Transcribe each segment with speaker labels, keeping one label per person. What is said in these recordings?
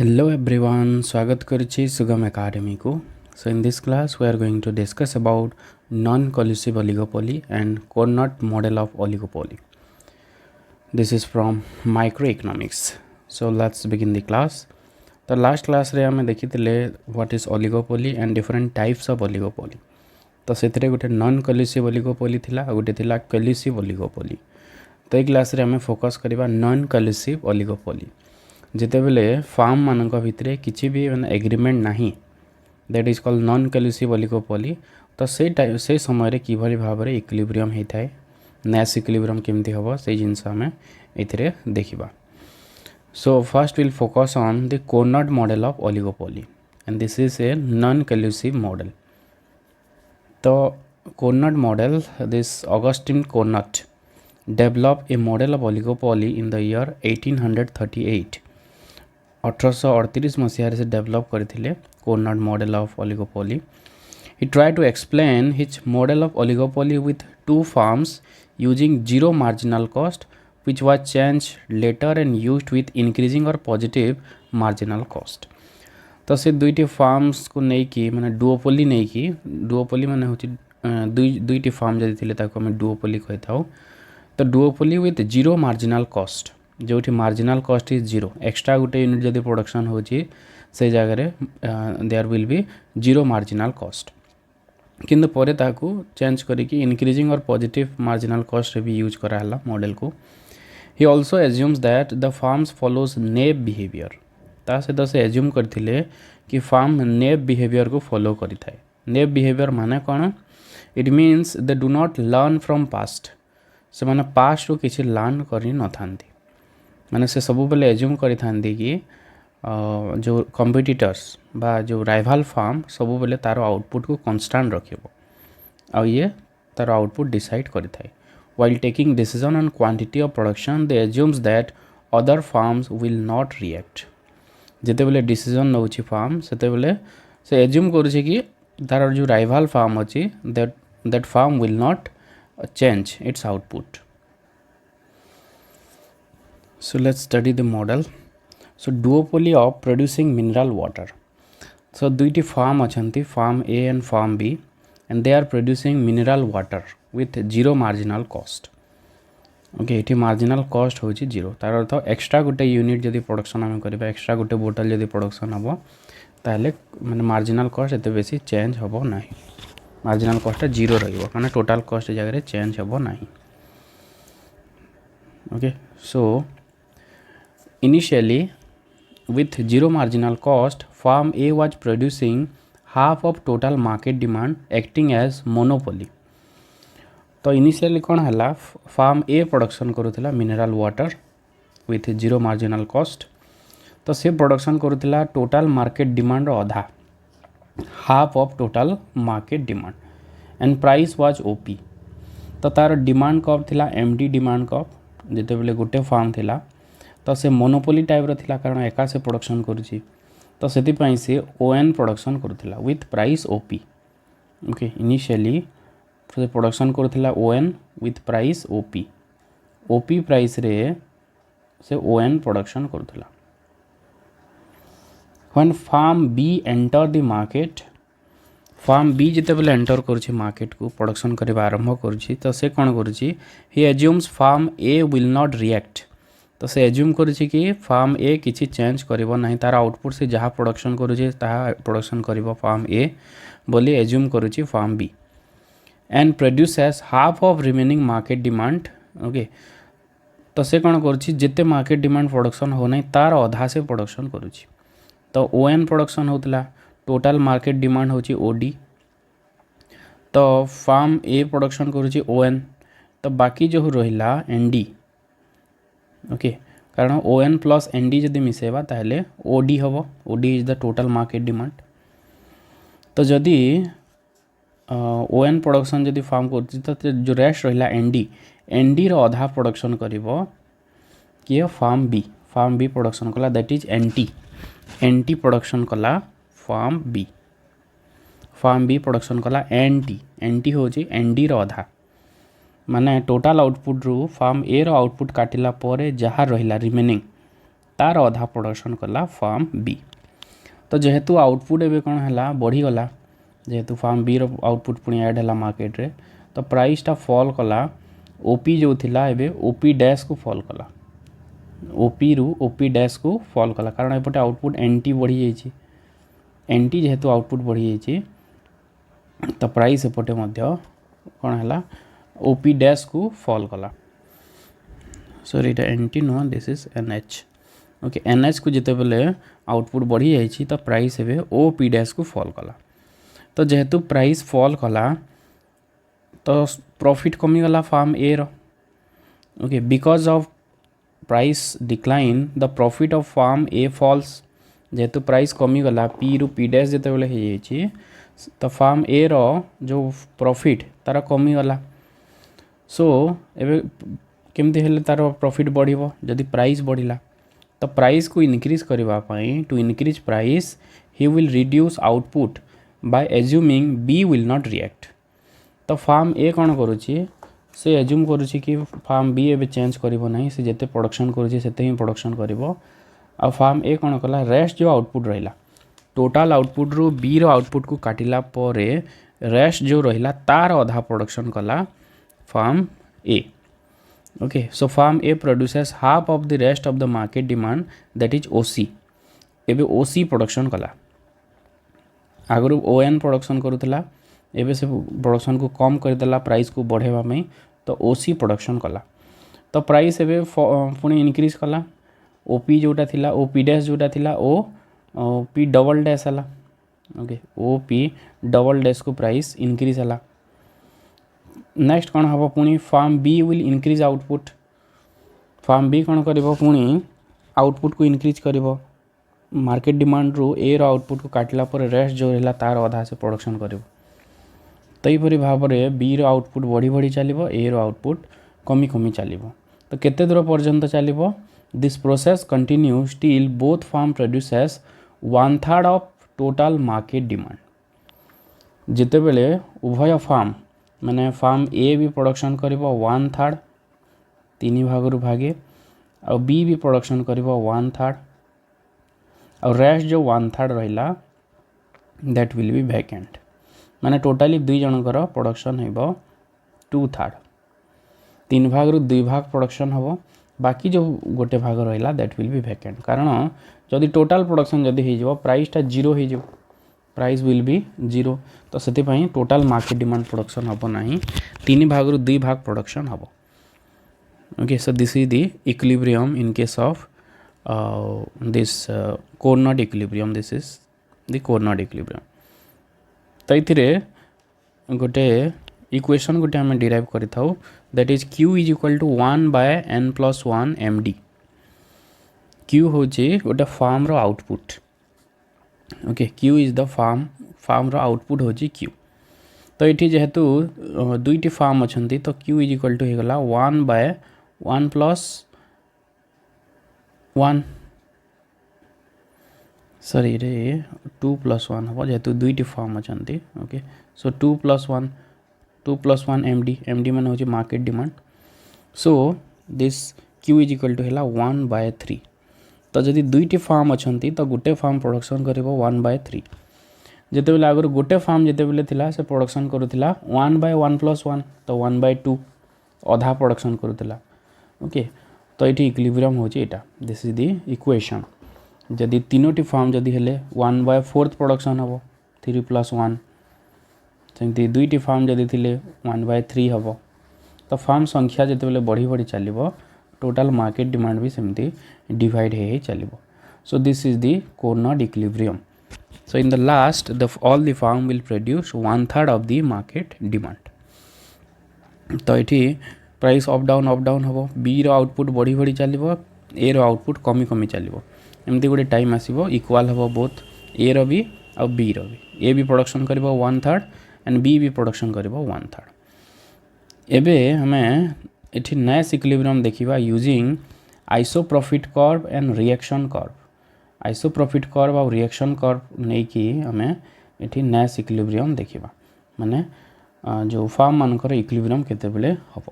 Speaker 1: Hello everyone, स्वागत करुछि सुगम academy को. So in this class we are going to discuss about non-collusive oligopoly and Carnot model of oligopoly. This is from microeconomics. So let's begin the class. The last class रे हमें देखिथिले what is oligopoly and different types of oligopoly. तो सेतरे गोटे non collusive oligopoly थिला आ गोटे थिला कल्यूसिव oligopoly. तो ए class रे हमें फोकस करबा नॉन कल्यूसिव ओलिगोपोली. जिते बेले फार्म मानक भितर किसी भी माने एग्रीमेंट नहीं, that is called non collusive oligopoly. तो से समय किभली भाव में इक्विलिब्रियम होता है, नैश इक्विलिब्रियम केमती हम से जिनस आम ये देखा. So first will focus on the Cournot model of oligopoly and this is a non collusive model. तो Cournot model, this Augustin Cournot develop a model of oligopoly in the year 1838. 1838 मसीह से develop करथिले Cournot model of oligopoly. He try to explain his model of oligopoly with two firms using zero marginal cost which was change later and used with increasing और positive marginal cost. तो से दुईटी farms को नहीं माने duopoly नहीं, duopoly माने होची दुईटी farm जदि थिले ताको हम डुओपोली कहि थाउ. तो duopoly with zero marginal cost, जो marginal cost is zero, extra गोटे यूनिट जदि प्रोडक्शन होची से जगह there will be zero marginal cost. किंतु परे ताकू चेंज करिकी इंक्रीजिंग और पॉजिटिव मार्जिनल कॉस्ट भी यूज कराला मॉडल को. He also assumes that the firms follows Nash behaviour. ता सहित से एज्यूम करथिले कि फार्म नेब बिहेवियर को फॉलो करि थाए. नेब बिहेवियर माने कौन? It means they do not learn from past. से माने पास्ट रू किसी लर्न करि न थांती, माने से सब बेले एज्यूम करि थांती कि जो कॉम्पिटिटर्स बा जो राइवल फार्म सब बेले तार आउटपुट को कांस्टेंट रखिबो आ ये तार आउटपुट डिसाइड करि थाए. While taking decision on quantity of production they assumes that other farms will not react. जेते बेले डिसीजन नउची फार्म सेते बेले से एज्यूम करूछि कि तार जो राइवल फार्म अछि that firm will not change its output. So let's study the model. So duopoly of producing mineral water. So दुईटी फार्म अछंती, firm A and firm B, and they are producing mineral water with zero marginal cost. Okay, ये marginal cost हूँ zero. तार अर्थ extra गोटे unit जदि production आम करवा, extra गोटे बोतल जदि प्रोडक्शन हम ताहले माने मार्जिनाल कॉस्ट एते बेसी चेंज हम ना. मार्जिनल कॉस्ट जीरो रहिबो माने टोटल कॉस्ट जगह चेंज हेबो नाही. Okay, so initially with zero marginal cost firm A was producing half of total market demand acting as monopoly. तो इनिशियली कौन है, फार्म ए प्रोडक्शन करूला mineral water with zero marginal cost. तो से production करूला total market demand अधा, half of total market demand, and price was OP. तो तार डिमांड कप थिला एमडी डिमांड कप. जिते बेले गोटे फार्म थिला तो से मोनोपोली टाइप रो थिला, कारण एका से प्रोडक्शन करूची. तो सेति पई से ओएन प्रोडक्शन करूथिला with price OP. Okay, initially से प्रोडक्शन करूथिला ON with price OP. OP price रे से ओएन प्रोडक्शन करूथिला. When farm B enter the market, firm B जिते बेले एंटर करुछि मार्केट को प्रोडक्शन करबा आरंभ करुछि, तो से कौन करुछि, he assumes firm A will not react. तो से एज्यूम करुछि कि फार्म ए किछि चेंज करिवो नाही, तार आउटपुट से जहाँ प्रोडक्शन करुछि ताहा प्रोडक्शन करिवो फार्म ए बोली एज्यूम करुछि firm B, and produce as half of remaining market demand. Okay, तो से कौन करुछि, जिते मार्केट डिमांड प्रोडक्शन हो नाही तार अधा से प्रोडक्शन करुछि. तो ओएन प्रोडक्शन होता, टोटल मार्केट डिमांड होची ओडी. तो फार्म ए प्रोडक्शन करुची ओएन, तो बाकी जो रहिला एनडी. ओके, कारण ओएन प्लस एनडी जदि मिसेबा ताहले ओडी हबो. O D is the total market demand. तो जदि ओएन प्रोडक्शन जदि फार्म करुची तो जो रेस्ट रहिला एनडी, एनडी रो आधा प्रोडक्शन करिवो कि firm B. Firm B production कला, that is NT. NT production कला firm B. Firm B production कला एनटी. एनटी होची एनडी रो आधा, माने टोटल आउटपुट रू फार्म ए रो आउटपुट काटिला परे जहाँ रहिला रिमेनिंग तार अधा प्रोडक्शन कला फार्म बी। तो जेहेतु आउटपुट एवं कौन है बढ़ीगला, जेहेतु फार्म बी रो आउटपुट पुणी ऐड है मार्केट रे, तो प्राइसटा फॉल कला ओपी जो थिला एबे ओपी डैश को फॉल कला, ओपी रु ओपी डैश को फॉल कला, कारण एपटे आउटपुट एनटी बढ़ी जाइए, एनटी जेहेतु आउटपुट बढ़ी जाइए तो प्राइस एपटे मध्य कौन है ओपी डैश को फॉल कला। सॉरी এটা एनटी नुह, this is NH. Okay, NH को जिते बेले आउटपुट बढ़ी जाइए तो प्राइस एवं ओपी डैश को फॉल कला। तो जेहेतु प्राइस फॉल कला तो प्रॉफिट कमीगला फार्म ए रो। Okay, because of price decline the profit of firm A falls. जेहेतु प्राइस कमीगला पी रु पी डैश जिते बेले हो जाइए तो फार्म ए रो जो प्रॉफिट तार कमीगला। सो एबे केमती हेले तार प्रॉफिट बढ़िबो जदि प्राइस बढ़िला, तो प्राइस को इनक्रीज करबा पई, to increase price he will reduce output by assuming B will not react. तो फार्म ए कौन करुच्ची, से एज्यूम करुच्ची कि फार्म बी एबे चेंज करिवो नहीं, से जेते प्रोडक्शन करुच्ची सेते ही प्रोडक्शन करिवो। आ फार्म ए कौन कला, रेस्ट जो आउटपुट रहिला टोटाल आउटपुट रू बी रो आउटपुट को काटिला परे रेस्ट जो रहिला तार अधा प्रोडक्शन कला firm A. Okay, so firm A produces half of the rest of the market demand that is OC. एबे ओसी प्रोडक्शन कला, आगु ओएन प्रोडक्शन करूला, एबे से प्रोडक्शन को कम करदेला प्राइस को बढ़ेवा में, तो ओसी प्रोडक्शन कला। तो प्राइस एबे पुणी इनक्रीज कला, ओपी जोटा थिला ओपी डैश जोटा थिला ओ पी डबल डैश है। Okay, O P double dash को प्राइस इनक्रीज है। नेक्स्ट कौन हम पुणी firm B will increase output. Firm B कौन कर पुणी आउटपुट को इनक्रीज कर मार्केट डिमांड रू ए रो आउटपुट को काटिला पर रेस्ट जो रहा तार अधा से प्रोडक्शन कर। तईपरी भाव में बी रो आउटपुट बढ़ी बढ़ी चलो, ए रो आउटपुट कमी कमी चलो। तो केते दूर पर्यंत चलो, this process continue still both firm produces 1/3 of total market demand. जिते बेले उभय फार्म माने फार्म ए भी प्रोडक्शन करिवो 1/3 तीन भाग रु भागे, और बी भी प्रोडक्शन करिवो 1/3, और रेस्ट जो 1/3 रहिला दैट विल बी वैकेंट। माने टोटाली दुई जनकर प्रोडक्शन हेबो 2/3, तीन भाग रु दुई भाग प्रोडक्शन हेबो, बाकी जो गोटे भाग रहिला दैट विल बी वैकेंट। कारण जदि टोटाल प्रोडक्शन जदि हो जाव प्राइसटा जीरो हो जाव, प्राइस विल बी जीरो। तो से टोटाल मार्केट डिमांड प्रोडक्शन हम ना, तीन भाग रु दुई भाग प्रोडक्शन हम। Okay, so this is the equilibrium in case of this coordinate equilibrium, this is the coordinate equilibrium. तो ये गोटे इक्वेशन गोटे आम डिराइव करि थाउ, that is Q is equal to 1/n+1 md। Q हूँ गोटे फार्म रो output. Okay, Q is the firm रो आउटपुट हूँ क्यू। तो ये जेहेतु दुईटी फार्म अच्छा, तो क्यू इज इक्वल टू होगला 1/1+1, सॉरी रे 2+1 हम, जेहेतु दुईटी फार्म अच्छा। ओके, सो 2+1 md मान हूँ market demand. So this Q is equal to है 1/3। तो जदि दुईटी फार्म अच्छा तो गोटे फार्म प्रोडक्शन कर 1/3। जिते बेले आगुरी गोटे फार्म जिते बेले थिला से प्रोडक्शन करुला 1/1+1, तो 1/2 अधा प्रोडक्शन करुला। ओके, तो ये इक्विलिब्रियम हूँ यहाँ, दिस इज द इक्वेशन। जदि तीनोटी फार्म जदि हेले 1/4 प्रोडक्शन हम 3+1, सेमती दुईटी फार्म जदि थिले 1/3 हम। तो फार्म संख्या जिते बेले बढ़ी बढ़ी चलो, टोटाल मार्केट डिमांड भी सेमती डिवाइड हो चलो। सो this is the coordinate equilibrium. So in the last, all the farm will produce 1/3 of the market demand। तो ये प्राइस अप डाउन हम, बी रो आउटपुट बढ़ी बढ़ी चलो, ए रो आउटपुट कमी कमी चलो, एमती गोटे टाइम आसो इक्वाल हम बोथ ए रो भी और बी रो भी। ए भी प्रोडक्शन कर 1/3 एंड बी भी प्रोडक्शन कर 1/3। एबे हमें ये नेक्स्ट इक्विलिब्रियम देखा using isoprofit curve and reaction curve. Isoprofit curve और रिएक्शन कर्व नहीं कि हमें ये नेक्स्ट इक्विलिब्रियम देखा, माने जो फार्म मानकर इक्विलिब्रियम केते बेले हम।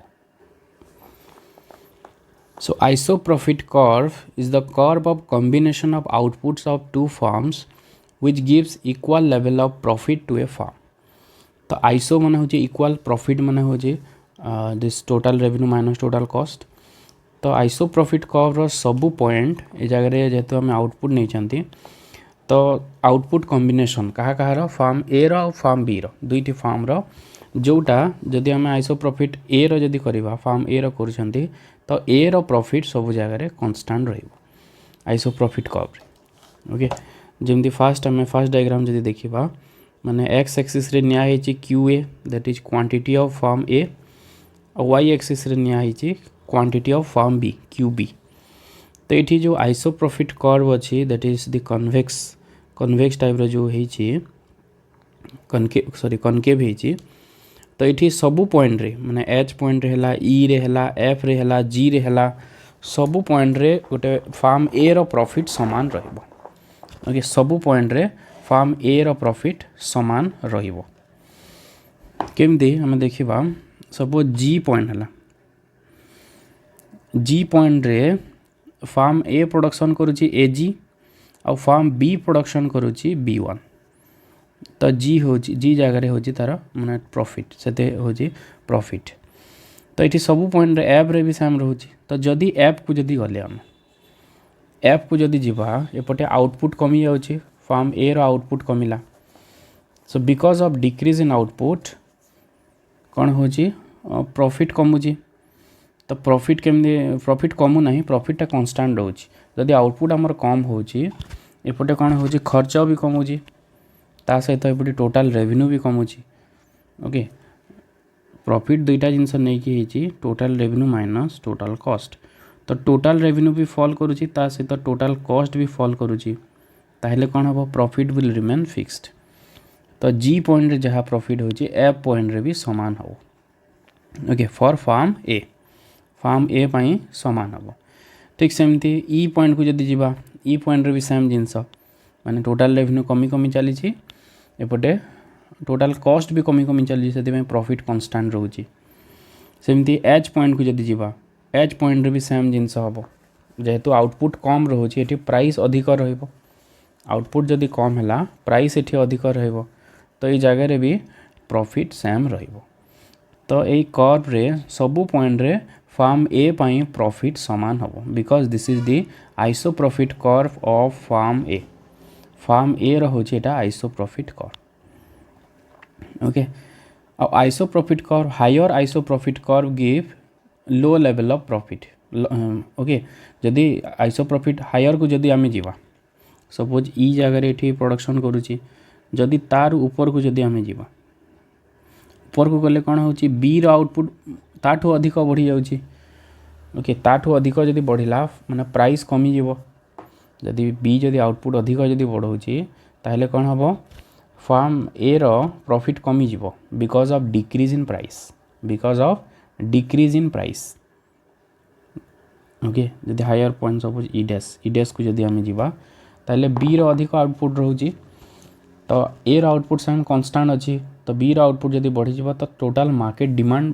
Speaker 1: So isoprofit curve is the curve of combination of outputs of two firms which gives equal level of profit to a firm. तो आइसो मन हो इक्वाल प्रॉफिट मन हो this total revenue minus total cost. तो iso profit curve सबू point A जगह जेहेतु आम आउटपुट नहीं तो आउटपुट कॉम्बिनेशन कहा कहार farm A row farm B row दुईटी farm रो जोटा जदि आम आइसो प्रॉफिट ए रो जदि करवा फार्म ए रो कर तो ए रो प्रॉफिट सब जगह कांस्टेंट रहिबो आइसो प्रॉफिट कर्व. ओके जमती फास्ट आम फास्ट डायग्राम जदि देखा माने एक्स एक्सिस रे निया हेची Q A that is quantity of firm A और वाई एक्सिस रे निया हेची quantity of firm B Q B. तो ये जो आइसो प्रॉफिट कर्व अच्छी that is the convex type रो जो हेची कनकेव हेची. तो ये सबू पॉइंट रे माने एच पॉइंट रे हला ई रे हला एफ रे हला जी रे हला सबू पॉइंट रे गोटे फार्म ए रो प्रॉफिट समान रहिबो. ओके सबू पॉइंट रे फार्म ए रो प्रॉफिट समान रहिबो. केमती आम देखा सपोज जी पॉइंट है जी पॉइंट रे फार्म ए प्रोडक्शन करुच्ची ए जी आ फार्म बी प्रोडक्शन करुच्ची बी वन. तो जी हो जी जगह हो तार माने प्रॉफिट से हो प्रॉफिट. तो ये सबू पॉइंट रे एप रे भी सेम रोचे. तो जदि एप को जदि गले आम एप को जदि जीवा एपटे आउटपुट कमी जाऊँगी फार्म ए रो आउटपुट कमिला. So because of decrease in output कौन हो प्रॉफिट कमुची. तो प्रॉफिट केमती प्रॉफिट कमु ना प्रॉफिटा कांस्टेंट रोचे. जदि आउटपुट आमर कम होपटे कौन हो खर्च भी कमुची ता सहित एपटे टोटाल रेवेन्यू भी कमुची. ओके प्रॉफिट दुईटा जिनस नहीं total revenue minus total cost. तो टोटाल रेवेन्यू भी फॉल करुच्ची ता सहित टोटाल कॉस्ट भी फॉल करुच्ची ताहले कौन हम प्रॉफिट विल रिमेन फिक्स्ड. तो जी पॉइंट रे जहाँ प्रॉफिट होची एफ पॉइंट रे भी समान हो. ओके फॉर फार्म ए पाई समान हम. ठीक सेमती ई पॉइंट को जदि जीवा ई पॉइंट रे भी सेम जिनस माने टोटाल रेवेन्यू कमी कमी चली एपटे टोटाल कॉस्ट भी कमी कमी चली से प्रॉफिट कांस्टेंट रोची. सेमती एच पॉइंट को जदि जीवा एच पॉइंट रे भी सेम जिनस हम जेहेतु आउटपुट कम रोचे ये प्राइस अधिक रहिबो. आउटपुट जदि कम है प्राइस ये अधिक रहिबो तो ये जगह भी प्रॉफिट सेम रहिबो. तो ये कर्व रे सबू पॉइंट रे फार्म ए पाई प्रॉफिट समान हम because this is the iso profit curve of firm A रोचे iso profit curve. Okay iso profit curve higher iso profit curve give low level of profit. Okay जदि iso profit higher को जदि आम जीवा suppose E जगह ये production करुच्ची जदि तार ऊपर को जदि आम जीवा ऊपर को गले कौन हो बी रो आउटपुट ताठू अधिक बढ़ी जाऊँगी. ओके ताठू अधिक जदि बढ़ला माने प्राइस कमी जीवो. जदि बी जदि आउटपुट अधिक जदि बढ़ाऊँगी ताहले कौन हम फार्म ए रो प्रॉफिट कमी जीवो because of decrease in price. Okay जदि higher point suppose E dash को जदि आम जीवा ताहले बी रो अधिक आउटपुट रोचे तो ए रो आउटपुट सेम कांस्टेंट अच्छी. तो बी रो आउटपुट जदि बढ़ी जावा तो total market demand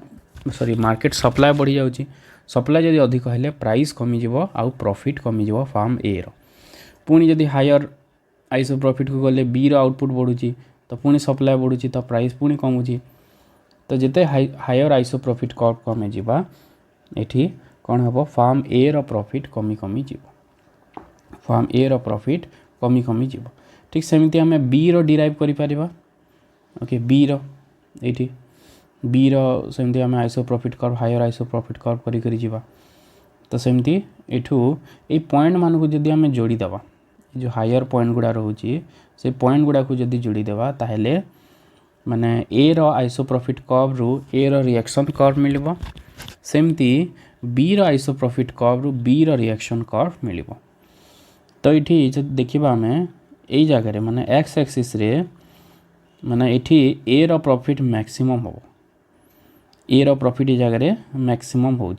Speaker 1: market supply बढ़ी जाऊँगी. सप्लाई जदि अधिक है प्राइस कमी जीवो आउ प्रॉफिट कमी जीवो फार्म ए रो. पुणी जदि हायर आइसो प्रॉफिट को गले बी रो आउटपुट बढ़ुची तो पुणी सप्लाई बढ़ुची तो प्राइस पुणी कमुची. तो जिते हायर आइसो प्रॉफिट कर्व कमे जीवा एठी कौन हम फार्म ए रो प्रॉफिट कमी कमी जीवो. फार्म ए रो प्रॉफिट कमी कमी जीवो. ठीक सेमती आम बी रो डिराइव करि परिबा. ओके बी रो एठी बी रो सेमती आम iso profit curve higher iso profit curve करी करी जीवा. तो सेमती एठू ए पॉइंट मान को जदि आम जोड़ी देबा जो हायर पॉइंट गुड़ा रोचे से पॉइंट गुड़ा को जदि जोड़ी देबा ताहले माने ए रो आइसो प्रॉफिट कर्व रु ए रो रिएक्शन कर्व मिलबो. सेमती बी रो आइसो प्रॉफिट कर्व रु बी रो रिएक्शन कर्व मिलबो. तो ये देखा आम यही जगह माने एक्स एक्सिस रे माने ये ए रो प्रॉफिट मैक्सिमम हो. ए रो प्रॉफिट ये जगह मैक्सिमम हो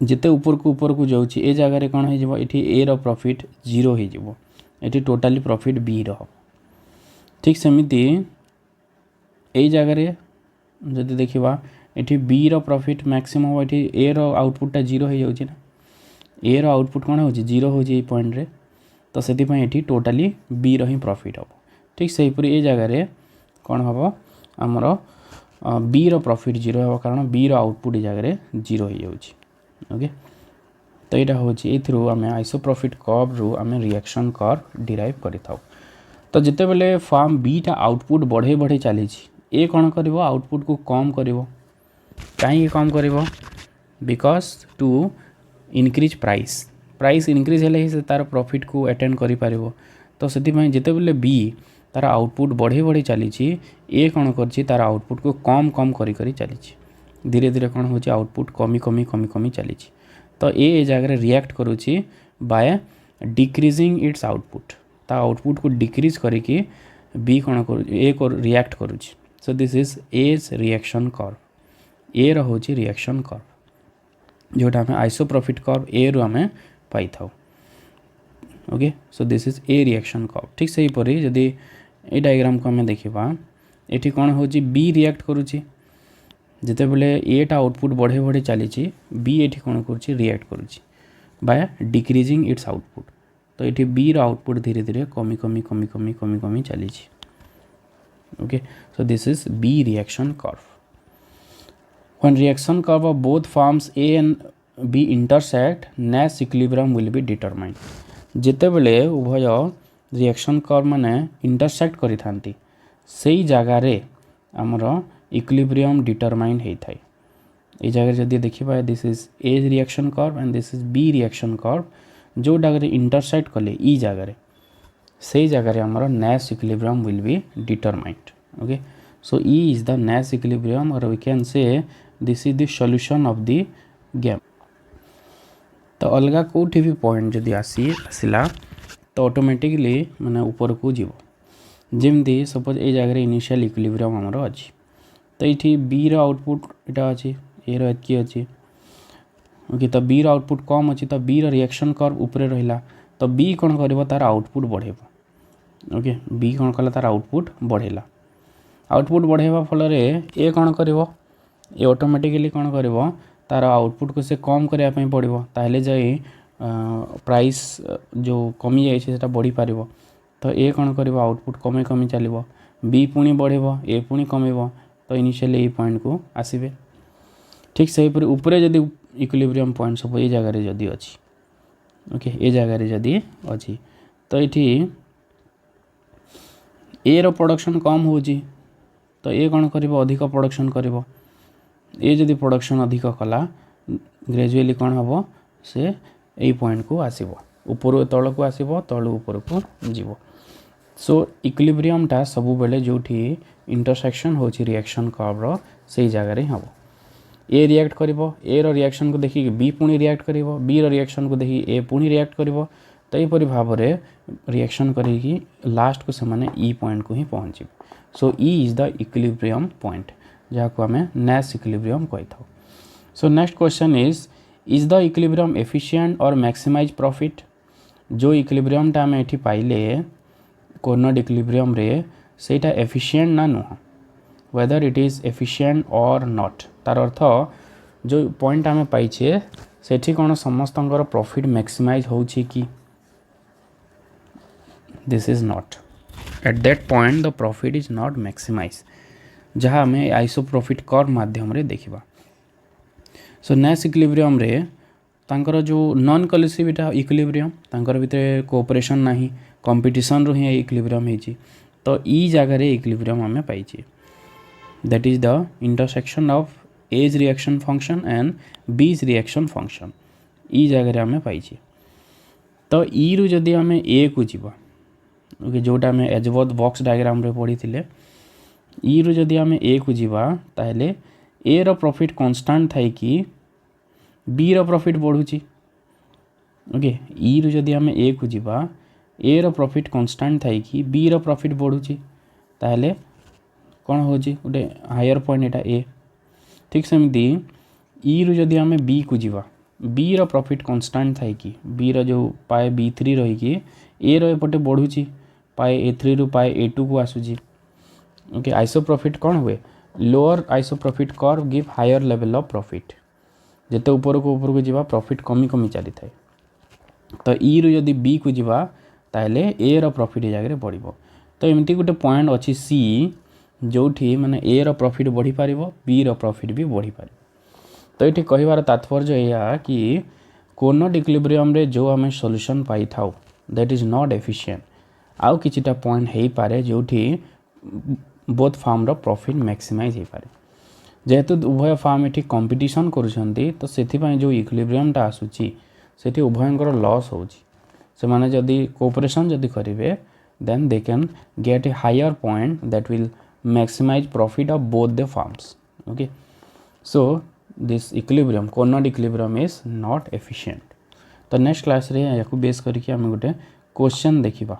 Speaker 1: जिते ऊपर को जाऊँगी ए जगह कौन हो ए रो प्रॉफिट जीरो हो टोटाली प्रॉफिट बी रो. ठीक सेमती यही जगह जदि देखा ये बी रो प्रॉफिट मैक्सिमम ये ए रो आउटपुटा जीरो हो जाऊँगी ना ए रो आउटपुट कौन हो जीरो हो पॉइंट रे तो से ये टोटाली बी रो ही प्रॉफिट हम ठीक से हीपरी ये जगह कौन हम आमर बी रो प्रॉफिट जीरो हो कारण बी रो आउटपुट ये जगह जीरो हो जाऊँगी ओके तो यहाँ हूँ आम आइसोप्रोफिट कर्व रु आम रिएक्शन कर्व डिराइव करिथाउ तो जिते बेले फार्म बी टा आउटपुट बढ़े बढ़े चली ए कौन कर आउटपुट को कम कर कहीं कम कर because to increase price price increase हेले ही तार प्रॉफिट को अटेंड करि पारिबो तो से जिते बेले बी तार आउटपुट बढ़े बढ़े चली ए कौन कर तार आउटपुट को कम कम करी चली धीरे धीरे कौन हो आउटपुट कमी कमी कमी कमी चली तो ए जगह रिएक्ट करुच्ची बाय डिक्रीजिंग इट्स आउटपुट ता आउटपुट को डिक्रीज करके बी कौन कर ए को रिएक्ट करुच्ची so this is A's reaction curve A रो होची रिएक्शन कर्व जोटा आम आइसोप्रोफिट कर्व ए रु आम पाई था okay so this is A reaction curve ठीक से हीपरी जदि ए डायग्राम को आम देखा ये कौन हो बी रिएक्ट करुच्ची जिते बेले एटा आउटपुट बढ़े बढ़े चली बी ये कौन कर रिएक्ट करुच्ची बाय डिक्रीजिंग इट्स आउटपुट तो ये बी रो आउटपुट धीरे धीरे कमी कमी कमी कमी कमी कमी चली okay so this is B reaction curve when reaction curve of both forms A and B intersect नेस इक्विलिब्रियम विल बी डिटरमाइंड जिते बेले उभय रिएक्शन कर्व माने इंटरसेक्ट करि थांती सेई जगार आमर इक्विलिब्रियम डिटरमाइन होता है ये जगह जदि देखा this is A reaction curve and this is B reaction curve जो जगह इंटरसेक्ट कले ई जगह से जगह आमर Nash equilibrium will be determined okay so E is the Nash equilibrium और we can say this is the solution of the game तो अलग कोठी भी पॉइंट जदि आसला तो ऑटोमेटिकली माने ऊपर को जीव जमती सपोज ए जगह इनिशियल इक्विलिब्रियम आमर अच्छी तो ये बी रो आउटपुट यहाँ अच्छी ए रो एतकी अच्छी ओके तो बी रो आउटपुट कम अच्छी तो बी रो रिएक्शन कर्व ऊपर रहा तो बी कौन कर तार आउटपुट बढ़ेब ओके बी कौन कला तार आउटपुट बढ़ेला आउटपुट बढ़ेबा फल ए कौन कर ए ऑटोमेटिकली कौन कर तार आउटपुट को से कम करने पड़ो ताहले जाई प्राइस जो कमी जाइए बढ़ी पार तो ए कौन कर आउटपुट कमे कमी चलो बी पुणी बढ़ेब ए पुणी कमेब तो इनिशियल ये पॉइंट को आसबे ठीक से ऊपर जदि इक्विलिब्रियम पॉइंट सब ये जगह जदि अच्छी ओके ये जगह जदि अच्छी तो ये ए रो प्रोडक्शन कम हो तो ए कौन कर अधिक प्रोडक्शन कर ए जदि प्रोडक्शन अधिक कला ग्रेजुअली कौन हम से यही पॉइंट को आसब ऊपर तल को आसब तलू ऊपर को जीव सो इक्विलिब्रियम टा सबु बेले जोठी इंटरसेक्शन होची रिएक्शन कर्व रो से जगह हम ए रिएक्ट करिवो ए रो रिएक्शन को देखि बी पुणी रिएक्ट करिवो बी रो रिएक्शन को देखि ए पुणी रिएक्ट करिवो तो यहपरी भाव में रिएक्शन करी लास्ट को से ई पॉइंट को ही पहुँचे so E is the equilibrium point जहाँ को आम नेस इक्विलिब्रियम कही था so next question is the equilibrium efficient और मैक्सिमाइज प्रॉफिट जो इक्विलिब्रियम टा आम ये पाइले कोऑर्डिनेट इक्विलिब्रियम रे सेटा एफिशिएंट ना नुह वेदर इट इज एफिशिएंट और नॉट तार अर्थ जो पॉइंट आम पाइछे सेठी कौन समस्तंकर प्रॉफिट मैक्सिमाइज होची कि this is not at that point the profit is not maximise जहाँ आम आइसोप्रोफिट कर्व माध्यम रे देखिबा सो नेस इक्विलिब्रियम रे तांकर जो नॉन कोलिसिव इक्विलिब्रियम तांकर भितर कोऑपरेशन नाही कंपटीशन रो ही इक्विलिब्रियम होची तो ई जगह इक्विलिब्रियम आम पाइछे that is the intersection of A's reaction function and B's reaction function ई जगह आम पाइछे तो ई रु जदि आम ए को जीवा ओके जोटा आम एजबोथ बॉक्स डायग्राम रे पढ़ी थिले ई रु जदि आम ए को जीवा ताहले ए रो प्रॉफिट कांस्टेंट थाई कि बी रो प्रॉफिट बढ़ुची ओके ई रु जदि आम ए को जीवा ए रो प्रॉफिट कांस्टेंट थाई कि बी रो प्रॉफिट बढ़ुची ताहले कौन हो गोटे हायर पॉइंट एटा ए ठीक सेमती ई रु जदि आम बी को जीवा बी रो प्रॉफिट कांस्टेंट थाई कि बी रो जो पाए B3 रही ए रो एपटे बढ़ुची पाए A3 रु पाए A2 को आसुची ओके आइसोप्रोफिट कौन हुए lower iso profit curve give higher level of profit जिते ऊपर को जीवा प्रॉफिट कमी कमी चली थाए तो ई रु जदि बी को जीवा ताहले ए रो प्रॉफिट ए जगह बढ़िबो तो एमती गोटे पॉइंट अच्छी सी जोठी माने ए रो प्रॉफिट बढ़ी पारिबो बी रो प्रॉफिट भी बढ़ी पारिबो तो ये कहबार तात्पर्य यह कि कोर्नट इक्विलिब्रियम रे जो आम सॉल्यूशन पाई थाउ दैट इज नॉट एफिशिएंट आउ किछिटा पॉइंट हेई पारे जोठी बोथ फार्म रो प्रॉफिट मैक्सिमाइज हो पारे जेहेतु उभय फार्म एठी कंपटीशन करुछंती तो सेथिपाई जो इक्विलिब्रियम टा आसुची सेठी उभयंकर लॉस होउची से माने जदि कोऑपरेशन जदि करिवे then they can get a higher point that will maximize profit of both the firms okay so this equilibrium Cournot equilibrium is not efficient तो नेक्स्ट क्लास रे याकू बेस करके आम गोटे क्वेश्चन देखिबा।